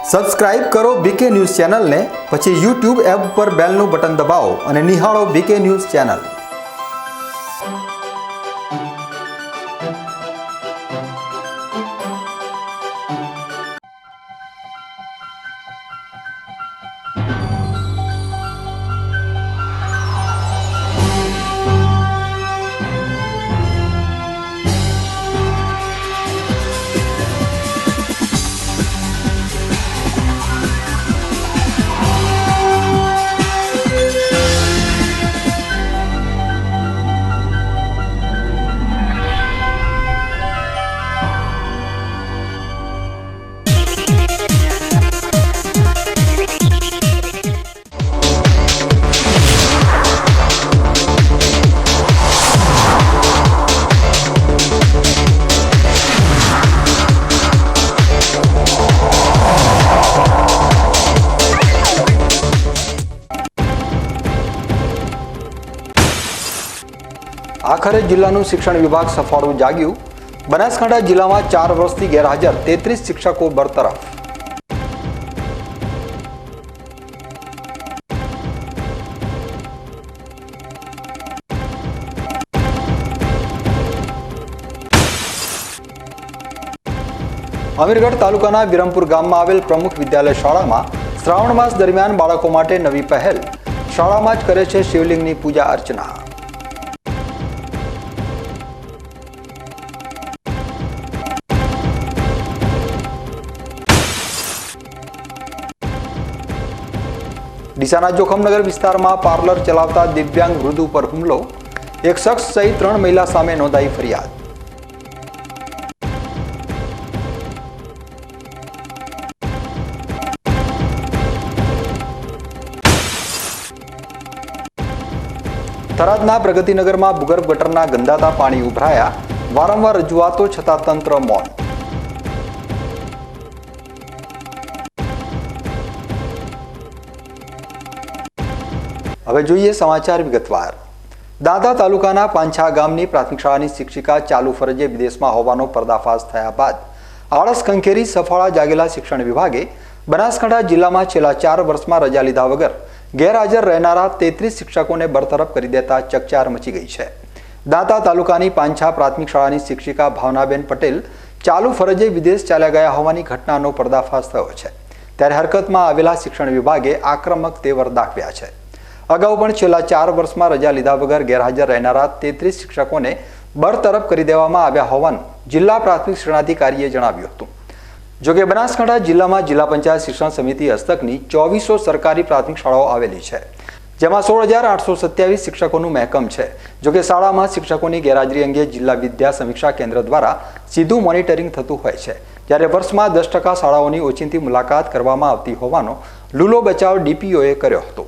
Subscribe કરો બીકે news ચેનલને, પછી યુટ્યુબ એપ પર બેલનું બટન દબાવો અને નિહાળો બીકે ન્યૂઝ ચેનલ। આખરે જિલ્લાનું શિક્ષણ વિભાગ સફાળું જાગ્યું। બનાસકાંઠા જિલ્લામાં 4 વર્ષથી ગેરહાજર 33 શિક્ષકો બરતરફ। અમીરગઢ તાલુકાના વિરમપુર ગામમાં આવેલ પ્રમુખ વિદ્યાલય શાળામાં શ્રાવણ માસ દરમિયાન બાળકો માટે નવી પહેલ। શાળામાં જ કરે છે શિવલિંગની પૂજા અર્ચના। ડીસાના જોખમનગર વિસ્તારમાં પાર્લર ચલાવતા દિવ્યાંગ વૃદ્ધ ઉપર હુમલો। એક શખ્સ સહિત 3 મહિલા સામે નોંધાઈ ફરિયાદ। થરાદના પ્રગતિનગરમાં ભૂગર્ભ ગટરના ગંદાતા પાણી ઉભરાયા। વારંવાર રજૂઆતો છતાં તંત્ર મૌન। હવે જોઈએ સમાચાર વિગતવાર। દાંતા તાલુકાના પાંછા ગામની પ્રાથમિક શાળાની શિક્ષિકા ચાલુ ફરજે વિદેશમાં હોવાનો પર્દાફાશ થયા બાદ આળસ ખંખેરી સફાળા જાગેલા શિક્ષણ વિભાગે બનાસકાંઠા જિલ્લામાં છેલ્લા 4 વર્ષમાં રજા લીધા વગર ગેરહાજર રહેનારા 33 શિક્ષકોને બરતરફ કરી દેતા ચકચાર મચી ગઈ છે। દાંતા તાલુકાની પાંછા પ્રાથમિક શાળાની શિક્ષિકા ભાવનાબેન પટેલ ચાલુ ફરજે વિદેશ ચાલ્યા ગયા હોવાની ઘટનાનો પર્દાફાશ થયો છે, ત્યારે હરકતમાં આવેલા શિક્ષણ વિભાગે આક્રમક તેવર દાખવ્યા છે। અગાઉ પણ છેલ્લા 4 વર્ષમાં રજા લીધા વગર ગેરહાજર રહેનારા 33 શિક્ષકોને બરતરફ કરી દેવામાં આવ્યા હોવાનું જિલ્લા પ્રાથમિક શિક્ષણાધિકારીએ જણાવ્યું હતું। જોકે બનાસકાંઠા જિલ્લામાં જિલ્લા પંચાયત શિક્ષણ સમિતિ હસ્તકની 2400 સરકારી પ્રાથમિક શાળાઓ આવેલી છે, જેમાં 16827 શિક્ષકોનું મહેકમ છે। જોકે શાળામાં શિક્ષકોની ગેરહાજરી અંગે જિલ્લા વિદ્યા સમીક્ષા કેન્દ્ર દ્વારા સીધું મોનિટરિંગ થતું હોય છે, જ્યારે વર્ષમાં 10% શાળાઓની ઓચિંતી મુલાકાત કરવામાં આવતી હોવાનો લૂલો બચાવ ડીપીઓએ કર્યો હતો।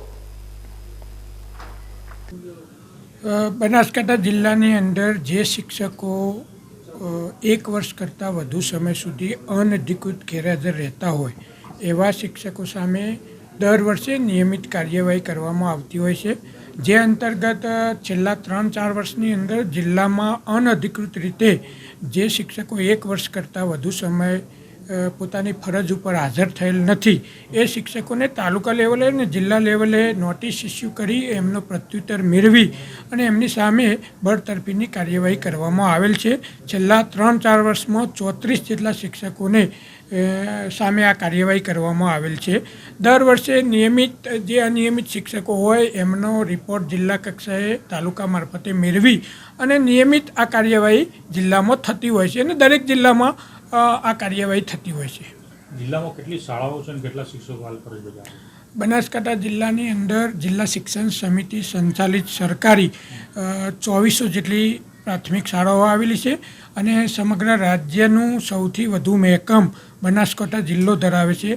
બનાસકાંઠા જિલ્લાની અંદર જે શિક્ષકો 1 વર્ષ કરતાં વધુ સમય સુધી અનધિકૃત ગેરહાજર રહેતા હોય એવા શિક્ષકો સામે દર વર્ષે નિયમિત કાર્યવાહી કરવામાં આવતી હોય છે, જે અંતર્ગત છેલ્લા 3-4 વર્ષની અંદર જિલ્લામાં અનધિકૃત રીતે જે શિક્ષકો 1 વર્ષ કરતાં વધુ સમય પોતાની ફરજ ઉપર હાજર થયેલ નથી એ શિક્ષકોને તાલુકા લેવલે અને જિલ્લા લેવલે નોટિસ ઇસ્યુ કરી એમનો પ્રત્યુત્તર મેળવી અને એમની સામે બરતરફીની કાર્યવાહી કરવામાં આવેલ છે। છેલ્લા 3-4 વર્ષમાં 34 જેટલા શિક્ષકોને સામે આ કાર્યવાહી કરવામાં આવેલ છે। દર વર્ષે નિયમિત જે અનિયમિત શિક્ષકો હોય એમનો રિપોર્ટ જિલ્લા કક્ષાએ તાલુકા મારફતે મેળવી અને નિયમિત આ કાર્યવાહી જિલ્લામાં થતી હોય છે અને દરેક જિલ્લામાં આ કાર્યવાહી થતી હોય છે। જિલ્લામાં કેટલી શાળાઓ છે અને કેટલા શિક્ષકો હાલ ફરજ બજાવે? બનાસકાંઠા જિલ્લાની અંદર જિલ્લા શિક્ષણ સમિતિ સંચાલિત સરકારી 2400 જેટલી પ્રાથમિક શાળાઓ આવેલી છે અને સમગ્ર રાજ્યનું સૌથી વધુ મહેકમ બનાસકાંઠા જિલ્લો ધરાવે છે।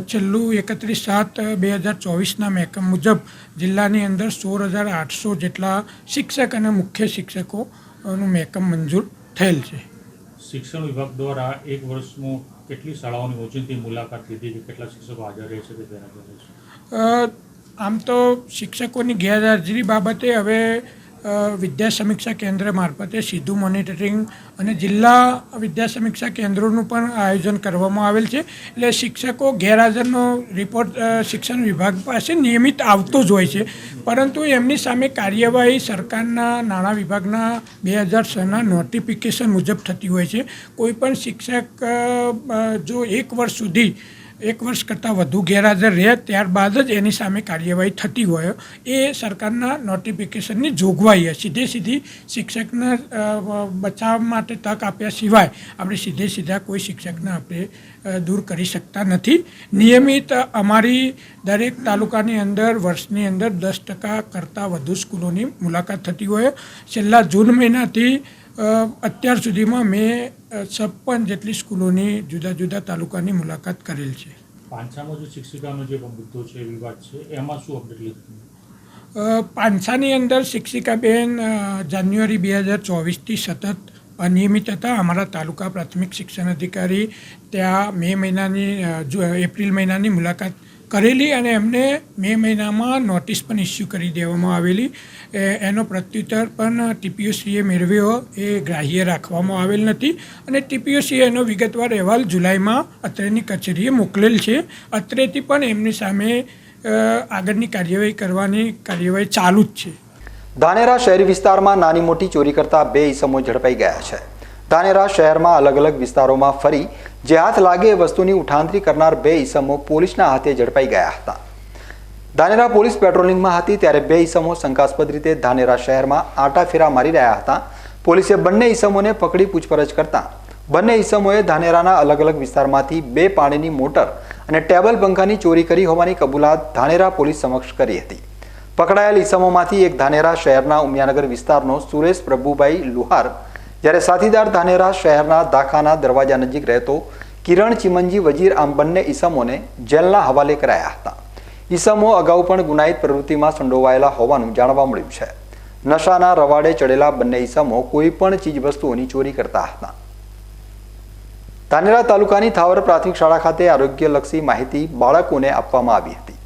છેલ્લું 31/7/2024ના મહેકમ મુજબ જિલ્લાની અંદર 16800 જેટલા શિક્ષક અને મુખ્ય શિક્ષકોનું મહેકમ મંજૂર થયેલ છે। શિક્ષણ વિભાગ દ્વારા 1 વર્ષમાં કેટલી શાળાઓની ઓચિંતી મુલાકાત લીધી કે કેટલા શિક્ષકો હાજર રહે છે કે ગેરહાજર રહે છે? આમ તો શિક્ષકોની ગેરહાજરી બાબતે હવે વિદ્યા સમીક્ષા કેન્દ્ર મારફતે સીધું મોનિટરિંગ અને જિલ્લા વિદ્યા સમીક્ષા કેન્દ્રોનું પણ આયોજન કરવામાં આવેલ છે. એટલે શિક્ષકો ગેરહાજરનો રિપોર્ટ શિક્ષણ વિભાગ પાસે નિયમિત આવતો જ હોય છે, પરંતુ એમની સામે કાર્યવાહી સરકારના નાણાં વિભાગના 2006ના નોટિફિકેશન મુજબ થતી હોય છે. કોઈપણ શિક્ષક જો 1 વર્ષ સુધી 1 વર્ષ કરતાં વધુ ગેરહાજર રહે ત્યારબાદ જ એની સામે કાર્યવાહી થતી હોય એ સરકારના નોટિફિકેશનની જોગવાઈ છે. સીધી શિક્ષકને બચાવ માટે તક આપ્યા સિવાય આપણે સીધા કોઈ શિક્ષકને આપણે દૂર કરી શકતા નથી. નિયમિત અમારી દરેક તાલુકાની અંદર વર્ષની અંદર 10% કરતાં વધુ સ્કૂલોની મુલાકાત થતી હોય. છેલ્લા જૂન મહિનાથી અત્યાર સુધીમાં મેં 56 જેટલી સ્કૂલોની જુદા જુદા તાલુકાની મુલાકાત કરેલ છે. પાંછામાં જો શિક્ષિકાનો જે મુદ્દો છે, વિવાદ છે, એમાં શું અપડેટ લીધું? પાંછાની અંદર શિક્ષિકાબેન જાન્યુઆરી 2024થી સતત અનિયમિત હતા. અમારા તાલુકા પ્રાથમિક શિક્ષણ અધિકારી ત્યાં એપ્રિલ મહિનાની મુલાકાત કરેલી અને એમને મે મહિનામાં નોટિસ પણ ઇસ્યુ કરી દેવામાં આવેલી. એનો પ્રત્યુત્તર પણ ટીપીઓસીએ મેળવ્યો એ ગ્રાહ્ય રાખવામાં આવેલ નથી અને ટીપીઓસીએ એનો વિગતવાર અહેવાલ જુલાઈમાં અત્રેની કચેરીએ મોકલેલ છે. અત્રેથી પણ એમની સામે આગળની કાર્યવાહી ચાલુ જ છે. ધાનેરા શહેરી વિસ્તારમાં નાની મોટી ચોરી કરતા 2 ઈસમો ઝડપાઈ ગયા છે. ધાનેરા શહેરમાં અલગ અલગ વિસ્તારોમાં ફરી જે હાથ લાગે એ વસ્તુની ઉઠાંતરી કરનાર 2 ઈસમો પોલીસના હાથે ઝડપાઈ ગયા હતા. ધાનેરા પોલીસ પેટ્રોલિંગમાં હતી ત્યારે 2 ઈસમો શંકાસ્પદ રીતે ધાનેરા શહેરમાં આંટાફેરા મારી રહ્યા હતા. પોલીસે બંને ઈસમોને પકડી પૂછપરછ કરતા બંને ઈસમોએ ધાનેરાના અલગ અલગ વિસ્તારમાંથી 2 પાણીની મોટર અને ટેબલ પંખાની ચોરી કરી હોવાની કબૂલાત ધાનેરા પોલીસ સમક્ષ કરી હતી. પકડાયેલ ઈસમોમાંથી એક ધાનેરા શહેરના ઉમિયાનગર વિસ્તારનો સુરેશ પ્રભુભાઈ લુહાર, જ્યારે સાથીદાર ધાનેરા શહેરના દાખાના દરવાજા નજીક રહેતો કિરણ ચિમનજી વજીર, આમ બંને ઈસમોને જેલના હવાલે કરાયા હતા. ઈસમો અગાઉ પણ ગુનાહિત પ્રવૃત્તિમાં સંડોવાયેલા હોવાનું જાણવા મળ્યું છે. નશાના રવાડે ચડેલા બંને ઈસમો કોઈ પણ ચીજવસ્તુઓની ચોરી કરતા હતા. ધાનેરા તાલુકાની થાવર પ્રાથમિક શાળા ખાતે આરોગ્યલક્ષી માહિતી બાળકોને આપવામાં આવી હતી.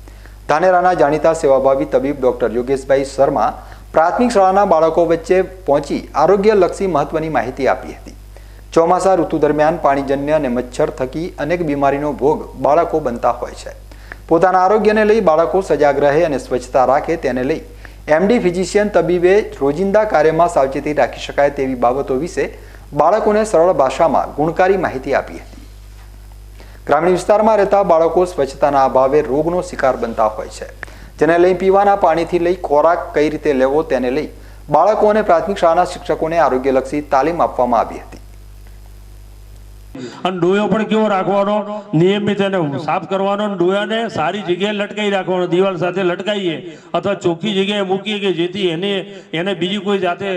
ધાનેરાના જાણીતા સેવાભાવી તબીબ ડોક્ટર યોગેશભાઈ શર્મા પ્રાથમિક શાળાના બાળકો વચ્ચે પહોંચી આરોગ્યલક્ષી મહત્વની માહિતી આપી હતી. ચોમાસા ઋતુ દરમિયાન પાણીજન્ય અને મચ્છર થકી અનેક બીમારીનો ભોગ બાળકો બનતા હોય છે. પોતાના આરોગ્યને લઈ બાળકો સજાગ રહે અને સ્વચ્છતા રાખે તેને લઈ એમડી ફિઝિશિયન તબીબે રોજિંદા કાર્યમાં સાવચેતી રાખી શકાય તેવી બાબતો વિશે બાળકોને સરળ ભાષામાં ગુણકારી માહિતી આપી હતી. ગ્રામીણ વિસ્તારમાં રહેતા બાળકો સ્વચ્છતાના અભાવે રોગનો શિકાર બનતા હોય છે, જેને લઈ પીવાના પાણીથી લઈ ખોરાક કઈ રીતે લેવો તેને લઈ બાળકો અને પ્રાથમિક શાળાના શિક્ષકોને આરોગ્યલક્ષી તાલીમ આપવામાં આવી હતી. અને ડોયો પણ કેવો રાખવાનો, નિયમિત એને સાફ કરવાનો, ડોયાને સારી જગ્યાએ લટકાઈ રાખવાનો, દિવાલ સાથે લટકાઈએ અથવા ચોખ્ખી જગ્યાએ મૂકીએ કે જેથી એને બીજી કોઈ જાતે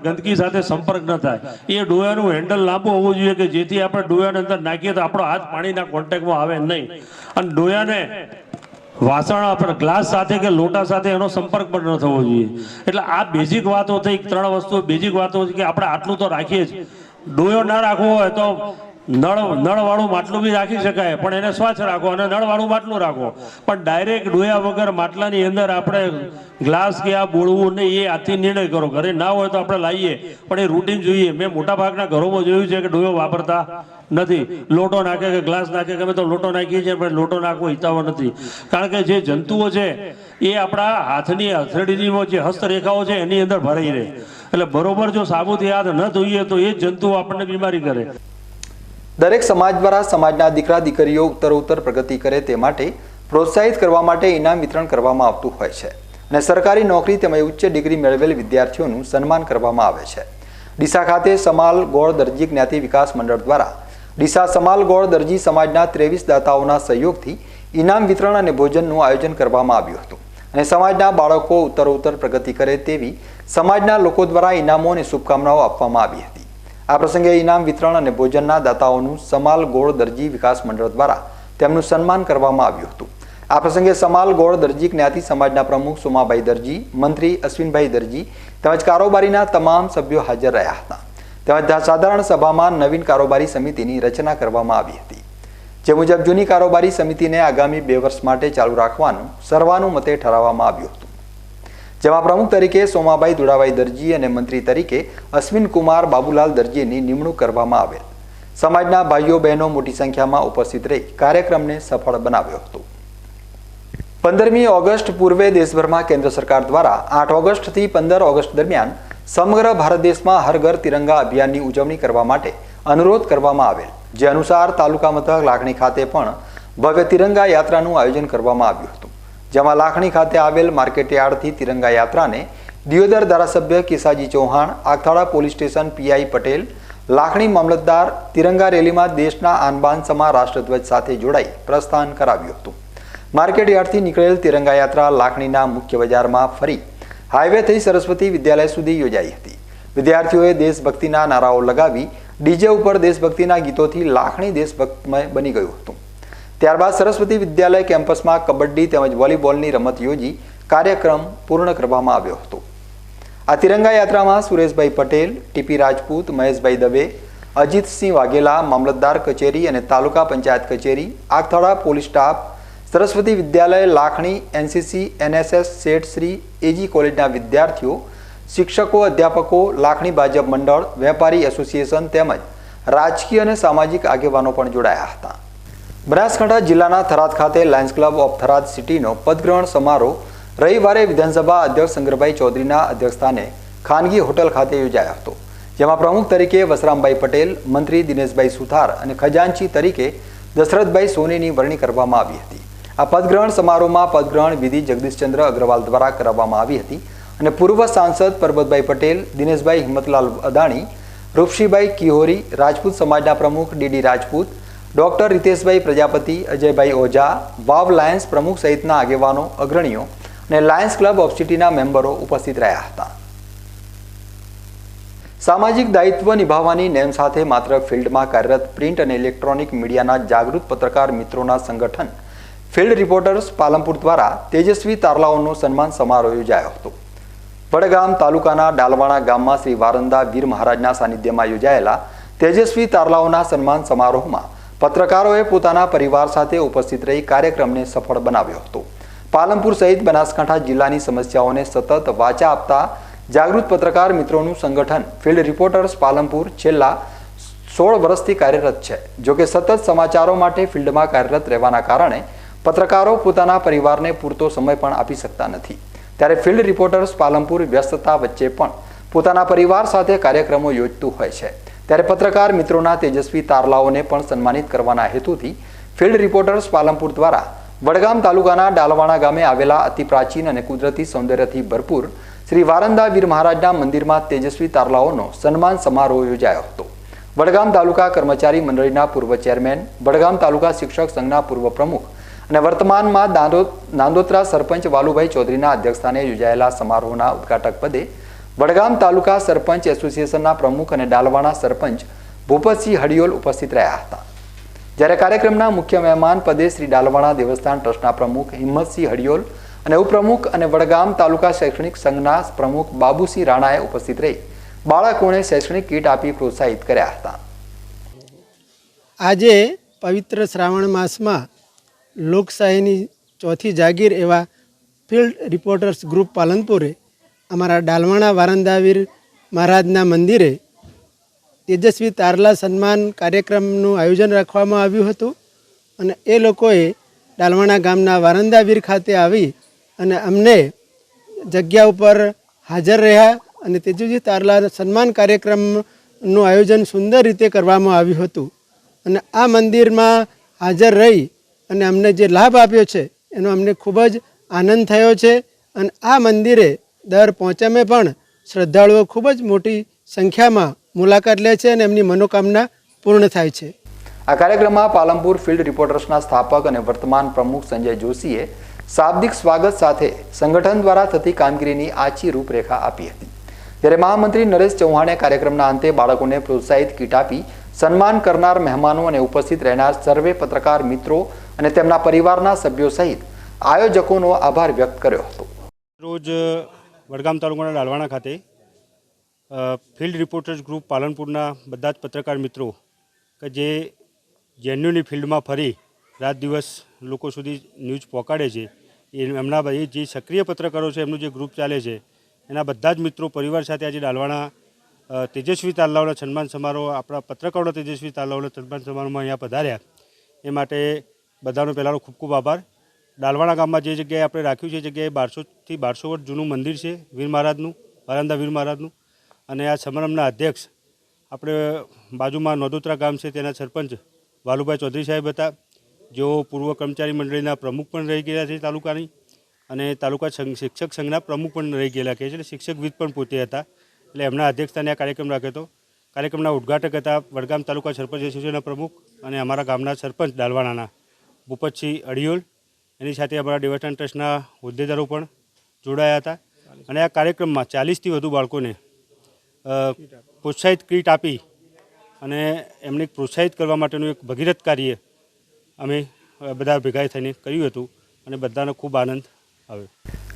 ગંદકી સાથે સંપર્ક ન થાય. એ ડોયાનું હેન્ડલ લાંબુ હોવું જોઈએ કે જેથી આપણે ડોયાને અંદર નાખીએ તો આપણો હાથ પાણીના કોન્ટેક્ટમાં આવે નહીં. અને ડોયાને વાસણ આપણે ગ્લાસ સાથે કે લોટા સાથે એનો સંપર્ક પણ ન થવો જોઈએ. એટલે આ બેઝિક વાતો થઈ, 3 વસ્તુ બેઝિક વાતો છે કે આપણે આટલું તો રાખીએ જ. ડોયો ના રાખવો હોય તો નળવાળું માટલું બી રાખી શકાય, પણ એને સ્વચ્છ રાખો, અને નળવાળું માટલું રાખો. પણ ડાયરેક્ટ ડોયા વગર માટલાની અંદર આપણે ગ્લાસ કે આ બોળવું નહીં, એ આથી નિર્ણય કરો. ઘરે ના હોય તો આપણે લાવીએ, પણ એ રૂટીન જોઈએ. મેં મોટા ભાગના ઘરોમાં જોયું છે કે ડોયો વાપરતા નથી. લોટો નાખે કે ગ્લાસ નાખે કે અમે તો લોટો નાખીએ છીએ, પણ લોટો નાખવો હિતાવો નથી. કારણ કે જે જંતુઓ છે એ આપણા હાથની હથેળીની જે હસ્તરેખાઓ છે એની અંદર ભરાઈ રહે. એટલે બરોબર જો સાબુથી હાથ ન ધોઈએ તો એ જ જંતુઓ આપણને બીમારી કરે. દરેક સમાજ દ્વારા સમાજના દીકરા દીકરીઓ ઉત્તરોત્તર પ્રગતિ કરે તે માટે પ્રોત્સાહિત કરવા માટે ઇનામ વિતરણ કરવામાં આવતું હોય છે અને સરકારી નોકરી તેમજ ઉચ્ચ ડિગ્રી મેળવેલ વિદ્યાર્થીઓનું સન્માન કરવામાં આવે છે. ડીસા ખાતે સમાલ ગોળ દરજી જ્ઞાતિ વિકાસ મંડળ દ્વારા ડીસા સમાલ ગોળ દરજી સમાજના 23 દાતાઓના સહયોગથી ઇનામ વિતરણ અને ભોજનનું આયોજન કરવામાં આવ્યું હતું અને સમાજના બાળકો ઉત્તરોત્તર પ્રગતિ કરે તેવી સમાજના લોકો દ્વારા ઇનામો અને શુભકામનાઓ આપવામાં આવી હતી. આ પ્રસંગે ઇનામ વિતરણ અને ભોજનના દાતાઓનું સમાલ ગોળ દરજી વિકાસ મંડળ દ્વારા તેમનું સન્માન કરવામાં આવ્યું હતું. આ પ્રસંગે સમાલ ગોળ દરજી જ્ઞાતિ સમાજના પ્રમુખ સુમાભાઈ દરજી, મંત્રી અશ્વિનભાઈ દરજી તેમજ કારોબારીના તમામ સભ્યો હાજર રહ્યા હતા. તેમજ સાધારણ સભામાં નવીન કારોબારી સમિતિની રચના કરવામાં આવી હતી, જે મુજબ જૂની કારોબારી સમિતિને આગામી 2 વર્ષ માટે ચાલુ રાખવાનું સર્વાનુમતે ઠરાવવામાં આવ્યું હતું. જેમાં પ્રમુખ તરીકે સોમાભાઈ દુડાભાઈ દરજી અને મંત્રી તરીકે અશ્વિન કુમાર બાબુલાલ દરજીની નિમણૂક કરવામાં આવેલ. સમાજના ભાઈઓ બહેનો મોટી સંખ્યામાં ઉપસ્થિત રહી કાર્યક્રમને સફળ બનાવ્યો હતો. 15મી ઓગસ્ટ પૂર્વે દેશભરમાં કેન્દ્ર સરકાર દ્વારા 8 ઓગસ્ટથી 15 ઓગસ્ટ દરમિયાન સમગ્ર ભારત દેશમાં હર ઘર તિરંગા અભિયાનની ઉજવણી કરવા માટે અનુરોધ કરવામાં આવેલ, જે અનુસાર તાલુકા મથક લાખણી ખાતે પણ ભવ્ય તિરંગા યાત્રાનું આયોજન કરવામાં આવ્યું હતું. જેમાં લાખણી ખાતે આવેલ માર્કેટયાર્ડથી તિરંગા યાત્રાને દિયોદર ધારાસભ્ય Kesaji Chauhan, Agathala police station PI Patel, Lakhani મામલતદાર તિરંગા રેલીમાં દેશના આનબાન સમા રાષ્ટ્રધ્વજ સાથે જોડાઈ પ્રસ્થાન કરાવ્યું હતું. માર્કેટયાર્ડથી નીકળેલ તિરંગા યાત્રા લાખણીના મુખ્ય બજારમાં ફરી હાઈવે થઈ સરસ્વતી વિદ્યાલય સુધી યોજાઈ હતી. વિદ્યાર્થીઓએ દેશભક્તિના નારાઓ લગાવી ડીજે ઉપર દેશભક્તિના ગીતોથી લાખણી દેશભક્તમય બની ગયું હતું. ત્યારબાદ સરસ્વતી વિદ્યાલય કેમ્પસમાં કબડ્ડી તેમજ વોલીબોલની રમત યોજી કાર્યક્રમ પૂર્ણ કરવામાં આવ્યો હતો. આ તિરંગા યાત્રામાં સુરેશભાઈ પટેલ, ટીપી રાજપૂત, મહેશભાઈ દવે, અજીતસિંહ વાઘેલા, મામલતદાર કચેરી અને તાલુકા પંચાયત કચેરી, આગથાળા પોલીસ સ્ટાફ, સરસ્વતી વિદ્યાલય લાખણી, એનસીસી, એનએસએસ, સેઠ શ્રી એજી કોલેજના વિદ્યાર્થીઓ, શિક્ષકો, અધ્યાપકો, લાખણી ભાજપ મંડળ, વેપારી એસોસિએશન તેમજ રાજકીય અને સામાજિક આગેવાનો પણ જોડાયા હતા. બનાસકાંઠા જિલ્લાના થરાદ ખાતે લાયન્સ ક્લબ ઓફ થરાદ સિટીનો પદગ્રહણ સમારોહ રવિવારે વિધાનસભા અધ્યક્ષ શંકરભાઈ ચૌધરીના અધ્યક્ષસ્થાને ખાનગી હોટલ ખાતે યોજાયો હતો. જેમાં પ્રમુખ તરીકે વસરામભાઈ પટેલ, મંત્રી દિનેશભાઈ સુથાર અને ખજાનચી તરીકે દશરથભાઈ સોનીની વરણી કરવામાં આવી હતી. આ પદગ્રહણ સમારોહમાં પદગ્રહણ વિધિ જગદીશચંદ્ર અગ્રવાલ દ્વારા કરવામાં આવી હતી અને પૂર્વ સાંસદ પરબતભાઈ પટેલ, દિનેશભાઈ હિંમતલાલ અદાણી, રૂપસીભાઈ કિહોરી, રાજપૂત સમાજના પ્રમુખ ડીડી રાજપૂત, ડોક્ટર રીતેશભાઈ પ્રજાપતિ, અજયભાઈ ઓઝા, વાવ લાયન્સ પ્રમુખ સહિતના આગેવાનો, અગ્રણીઓ અને લાયન્સ ક્લબ ઓફ સિટીના મેમ્બરો ઉપસ્થિત રહ્યા હતા. સામાજિક દાયિત્વ નિભાવવાની નેમ સાથે માત્ર ફિલ્ડમાં કાર્યરત પ્રિન્ટ અને ઇલેક્ટ્રોનિક મીડિયાના જાગૃત પત્રકાર મિત્રોના સંગઠન ફિલ્ડ રિપોર્ટર્સ પાલનપુર દ્વારા તેજસ્વી તારલાઓનો સન્માન સમારોહ યોજાયો હતો. વડગામ તાલુકાના ડાલવાણા ગામમાં શ્રી વારંદા વીર મહારાજના સાનિધ્યમાં યોજાયેલા તેજસ્વી તારલાઓના સન્માન સમારોહમાં પત્રકારોએ પોતાના પરિવાર સાથે ઉપસ્થિત રહી કાર્યક્રમને સફળ બનાવ્યો હતો. પાલનપુર સહિત બનાસકાંઠા જિલ્લાની સમસ્યાઓને સતત વાચા આપતા જાગૃત પત્રકાર મિત્રોનું સંગઠન ફિલ્ડ રિપોર્ટર્સ પાલનપુર છેલ્લા 16 વર્ષથી કાર્યરત છે. જોકે સતત સમાચારો માટે ફિલ્ડમાં કાર્યરત રહેવાના કારણે પત્રકારો પોતાના પરિવારને પૂરતો સમય પણ આપી શકતા નથી. ત્યારે ફિલ્ડ રિપોર્ટર્સ પાલનપુર વ્યસ્તતા વચ્ચે પણ પોતાના પરિવાર સાથે કાર્યક્રમો યોજતું હોય છે. ત્યારે પત્રકાર મિત્રોના તેજસ્વી તારલાઓને પણ સન્માનિત કરવાના હેતુથી ફિલ્ડ રિપોર્ટર્સ પાલનપુર દ્વારા વડગામ તાલુકાના ડાલવાણા ગામે આવેલા અતિ પ્રાચીન અને કુદરતી સૌંદર્યથી ભરપૂર શ્રી વારંદા વીર મહારાજના મંદિરમાં તેજસ્વી તારલાઓનો સન્માન સમારોહ યોજાયો હતો. વડગામ તાલુકા કર્મચારી મંડળીના પૂર્વ ચેરમેન, વડગામ તાલુકા શિક્ષક સંઘના પૂર્વ પ્રમુખ અને વર્તમાનમાં નાંદોત્રા સરપંચ વાલુભાઈ ચૌધરીના અધ્યક્ષસ્થાને યોજાયેલા સમારોહના ઉદ્ઘાટક પદે વડગામ તાલુકા સરપંચ એસોસિએશનના પ્રમુખ અને ડાલવાણા સરપંચ ભૂપતસિંહ હડિયોલ ઉપસ્થિત રહ્યા હતા. જ્યારે કાર્યક્રમના મુખ્ય મહેમાન પદે શ્રી ડાલવાણા દેવસ્થાન ટ્રસ્ટના પ્રમુખ હિંમતસિંહ હડિયોલ અને ઉપપ્રમુખ અને વડગામ તાલુકા શૈક્ષણિક સંઘના પ્રમુખ બાબુસિંહ રાણાએ ઉપસ્થિત રહી બાળકોને શૈક્ષણિક કીટ આપી પ્રોત્સાહિત કર્યા હતા. આજે પવિત્ર શ્રાવણ માસમાં લોકશાહીની ચોથી જાગીર એવા ફિલ્ડ રિપોર્ટર્સ ગ્રુપ પાલનપુરે અમારા ડાલવાણા વારંદાવીર મહારાજના મંદિરે તેજસ્વી તારલા સન્માન કાર્યક્રમનું આયોજન રાખવામાં આવ્યું હતું અને એ લોકોએ ડાલવાણા ગામના વારંદાવીર ખાતે આવી અને અમને જગ્યા ઉપર હાજર રહ્યા અને તેજસ્વી તારલા સન્માન કાર્યક્રમનું આયોજન સુંદર રીતે કરવામાં આવ્યું હતું અને આ મંદિરમાં હાજર રહી અને અમને જે લાભ આપ્યો છે એનો અમને ખૂબ જ આનંદ થયો છે અને આ મંદિરે દર પહોંચમે પણ શ્રદ્ધાળુઓ ખૂબ જ મોટી સંખ્યામાં મુલાકાત લે છે અને એમની મનોકામના પૂર્ણ થાય છે. આ કાર્યક્રમમાં પાલનપુર ફિલ્ડ રિપોર્ટર્સના સ્થાપક અને વર્તમાન પ્રમુખ સંજય જોશીએ શાબ્દિક સ્વાગત સાથે સંગઠન દ્વારા થતી કામગીરીની આછી રૂપરેખા આપી હતી. જ્યારે મહામંત્રી નરેશ ચૌહાણે કાર્યક્રમના અંતે બાળકોને પ્રોત્સાહિત કીટ આપી સન્માન કરનાર મહેમાનો અને ઉપસ્થિત રહેનાર સર્વે પત્રકાર મિત્રો અને તેમના પરિવારના સભ્યો સહિત આયોજકોનો આભાર વ્યક્ત કર્યો હતો. રોજ વડગામ તાલુકાના ડાલવાણા ખાતે ફિલ્ડ રિપોર્ટર્સ ગ્રુપ પાલનપુરના બધા જ પત્રકાર મિત્રો કે જે જેન્યુઅલી ફિલ્ડમાં ફરી રાત દિવસ લોકો સુધી ન્યૂઝ પહોંચાડે છે એમના એ જે સક્રિય પત્રકારો છે એમનું જે ગ્રુપ ચાલે છે એના બધા જ મિત્રો પરિવાર સાથે આજે ડાલવાણા તેજસ્વી તાલાવના સન્માન સમારોહ, આપણા પત્રકારોના તેજસ્વી તાલાવના સન્માન સમારોહમાં અહીંયા પધાર્યા. એ માટે બધાનો પહેલાંનો ખૂબ ખૂબ આભાર. ડાલવાણા ગામમાં જે જગ્યાએ આપણે રાખ્યું છે એ જગ્યાએ 1200 થી 1200 વર્ષ જૂનું મંદિર છે વીર મહારાજનું, વારાંદા વીર મહારાજનું. અને આ સમારંભના અધ્યક્ષ આપણે બાજુમાં નોદોત્રા ગામ છે તેના સરપંચ વાલુભાઈ ચૌધરી સાહેબ હતા, જેઓ પૂર્વ કર્મચારી મંડળીના પ્રમુખ પણ રહી ગયા છે તાલુકાની, અને તાલુકા શિક્ષક સંઘના પ્રમુખ પણ રહી ગયેલા કહે છે, એટલે શિક્ષકવિદ પણ પોતે હતા. એટલે એમના અધ્યક્ષસ્થાને આ કાર્યક્રમ રાખ્યો હતો. કાર્યક્રમના ઉદ્ઘાટક હતા વડગામ તાલુકા સરપંચ એસોસિએશનના પ્રમુખ અને અમારા ગામના સરપંચ ડાલવાણાના ભૂપતસિંહ અડિયોલ. એની સાથે અમારા દેવસ્થાન ટ્રસ્ટના હોદ્દેદારો પણ જોડાયા હતા. અને આ કાર્યક્રમમાં 40થી વધુ બાળકોને પ્રોત્સાહિત કીટ આપી અને એમને પ્રોત્સાહિત કરવા માટેનું એક ભગીરથ કાર્ય અમે બધા ભેગા થઈને કર્યું હતું અને બધાનો ખૂબ આનંદ આવ્યો.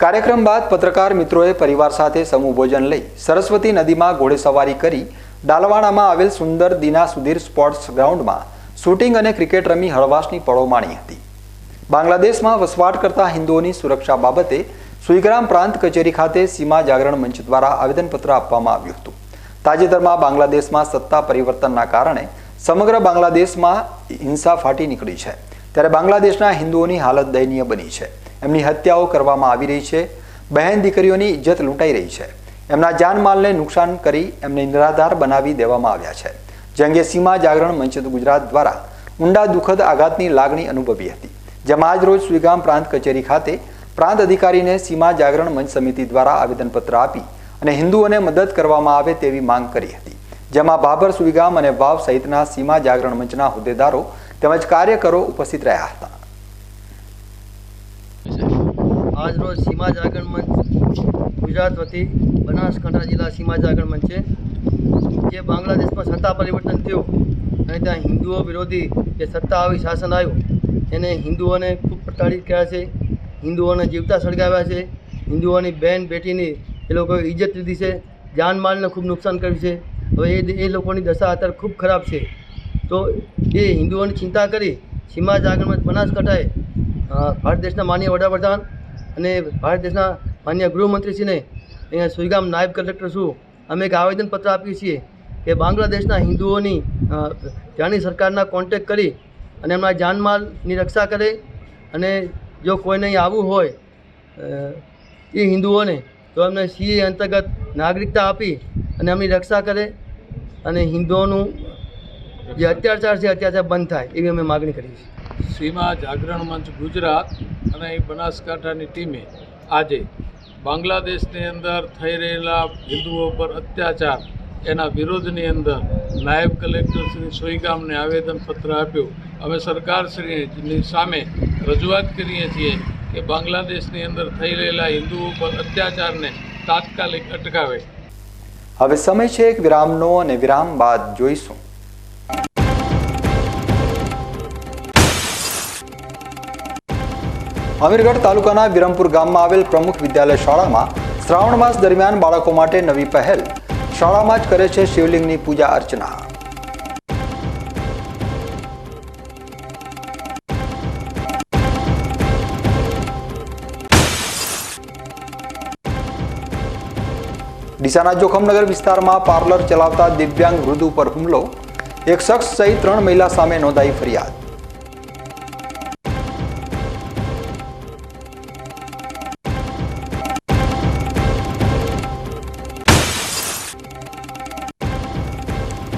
કાર્યક્રમ બાદ પત્રકાર મિત્રોએ પરિવાર સાથે સમૂહ ભોજન લઈ સરસ્વતી નદીમાં ઘોડેસવારી કરી ડાલવાણામાં આવેલ સુંદર દીના સુધીર સ્પોર્ટ્સ ગ્રાઉન્ડમાં શૂટિંગ અને ક્રિકેટ રમી હળવાશની પળો માણી હતી. બાંગ્લાદેશમાં વસવાટ કરતા હિન્દુઓની સુરક્ષા બાબતે સુઈગ્રામ પ્રાંત કચેરી ખાતે સીમા જાગરણ મંચ દ્વારા આવેદનપત્ર આપવામાં આવ્યું હતું. તાજેતરમાં બાંગ્લાદેશમાં સત્તા પરિવર્તનના કારણે સમગ્ર બાંગ્લાદેશમાં હિંસા ફાટી નીકળી છે, ત્યારે બાંગ્લાદેશના હિન્દુઓની હાલત દયનીય બની છે. એમની હત્યાઓ કરવામાં આવી રહી છે, બહેન દીકરીઓની ઇજ્જત લૂંટાઈ રહી છે, એમના જાનમાલને નુકસાન કરી એમને નિરાધાર બનાવી દેવામાં આવ્યા છે. જે અંગે સીમા જાગરણ મંચ ગુજરાત દ્વારા ઊંડા દુઃખદ આઘાતની લાગણી અનુભવી હતી. જેમાં આજરોજ સુઈગામ પ્રાંત કચેરી ખાતે પ્રાંત અધિકારીને સીમા જાગરણ મંચ સમિતિ દ્વારા આવેદનપત્ર આપી અને હિન્દુઓને મદદ કરવામાં આવે તેવી માંગ કરી હતી. જેમાં ભાભર, સુઈગામ અને વાવ સહિતના સીમા જાગરણ મંચના હોદ્દેદારો તેમજ કાર્યકરો ઉપસ્થિત રહ્યા હતા. આજરોજ સીમા જાગરણ મંચ ગુજરાત વતી બનાસકાંઠા જિલ્લા સીમા જાગરણ મંચે જે બાંગ્લાદેશમાં સત્તા પરિવર્તન થયું અને ત્યાં હિન્દુઓ વિરોધી જે સત્તા આવી, શાસન આવ્યું, એને હિન્દુઓને ખૂબ પ્રતાડિત કર્યા છે, હિન્દુઓને જીવતા સળગાવ્યા છે, હિન્દુઓની બહેન બેટીની એ લોકોએ ઇજ્જત લીધી છે, જાનમાલને ખૂબ નુકસાન કર્યું છે. હવે એ લોકોની દશા અત્યારે ખૂબ ખરાબ છે. તો એ હિન્દુઓની ચિંતા કરી સીમા જાગરણ મંચ બનાસકાંઠાએ ભારત દેશના માનનીય વડાપ્રધાન અને ભારત દેશના માનનીય ગૃહમંત્રીશ્રીને અહીંયા સુઈગામ નાયબ કલેક્ટર શું અમે એક આવેદનપત્ર આપીએ છીએ કે બાંગ્લાદેશના હિન્દુઓની ત્યાંની સરકારના કોન્ટેક્ટ કરી અને એમના જાનમાલની રક્ષા કરે, અને જો કોઈને અહીં આવવું હોય એ હિન્દુઓને તો એમને સીએ અંતર્ગત નાગરિકતા આપી અને એમની રક્ષા કરે અને હિન્દુઓનું જે અત્યાચાર છે અત્યાચાર બંધ થાય એવી અમે માગણી કરી છે. સીમા જાગરણ મંચ ગુજરાત અને બનાસકાંઠાની ટીમે આજે બાંગ્લાદેશની અંદર થઈ રહેલા હિન્દુઓ પર અત્યાચાર એના વિરોધની અંદર નાયબ કલેક્ટર શ્રી સોઈગામને આવેદનપત્ર આપ્યું. અમે સરકારશ્રીની સામે રજૂઆત કરીએ છીએ કે બાંગ્લાદેશની અંદર થઈ રહેલા હિન્દુઓ પર અત્યાચારને તાત્કાલિક અટકાવે. હવે સમય છે એક વિરામનો અને વિરામ બાદ જોઈશું. અમીરગઢ તાલુકાના વિરમપુર ગામમાં આવેલ પ્રમુખ વિદ્યાલય શાળામાં શ્રાવણ માસ દરમિયાન બાળકો માટે નવી પહેલ. શાળામાં જ કરે છે શિવલિંગની પૂજા અર્ચના. ડીસાના જોખમનગર વિસ્તારમાં પાર્લર ચલાવતા દિવ્યાંગ વૃદ્ધ ઉપર હુમલો. એક શખ્સ સહિત 3 મહિલા સામે નોંધાઈ ફરિયાદ.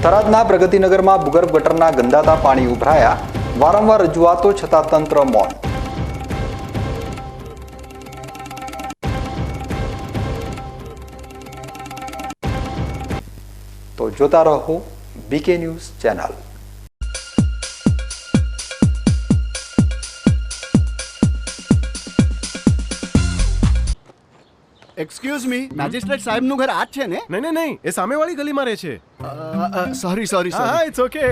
થરાદના પ્રગતિનગરમાં ભૂગર્ભ ગટરના ગંદાતા પાણી ઉભરાયા. વારંવાર રજૂઆતો છતાં તંત્ર મૌન. તો જોતા રહો BK news channel. Excuse me, magistrate સાહેબનું ઘર આ જ છે ને? નહીં, એ સામેવાળી ગલીમાં રહે છે. સોરી. હા, ઇટ્સ ઓકે.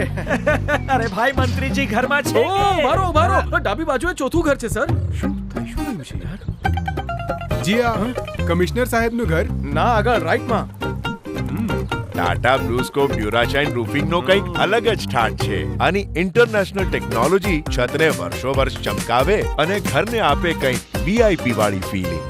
અરે ભાઈ, મંત્રીજી ઘરમાં છે. ઓ મારો ડાબી બાજુએ ચોથું ઘર છે સર. શું થયું છે યાર? જી આ કમિશનર સાહેબનું ઘર? ના, આગળ રાઈટમાં. ટાટા બ્લુસ્કોપ ડ્યુરાશાઇન રૂફિંગનો કંઈક અલગ જ ઠાઠ છે. આની ઇન્ટરનેશનલ ટેકનોલોજી છતને વર્ષો વર્ષ ચમકાવે અને ઘરને આપે કંઈક VIP વાળી ફીલિંગ.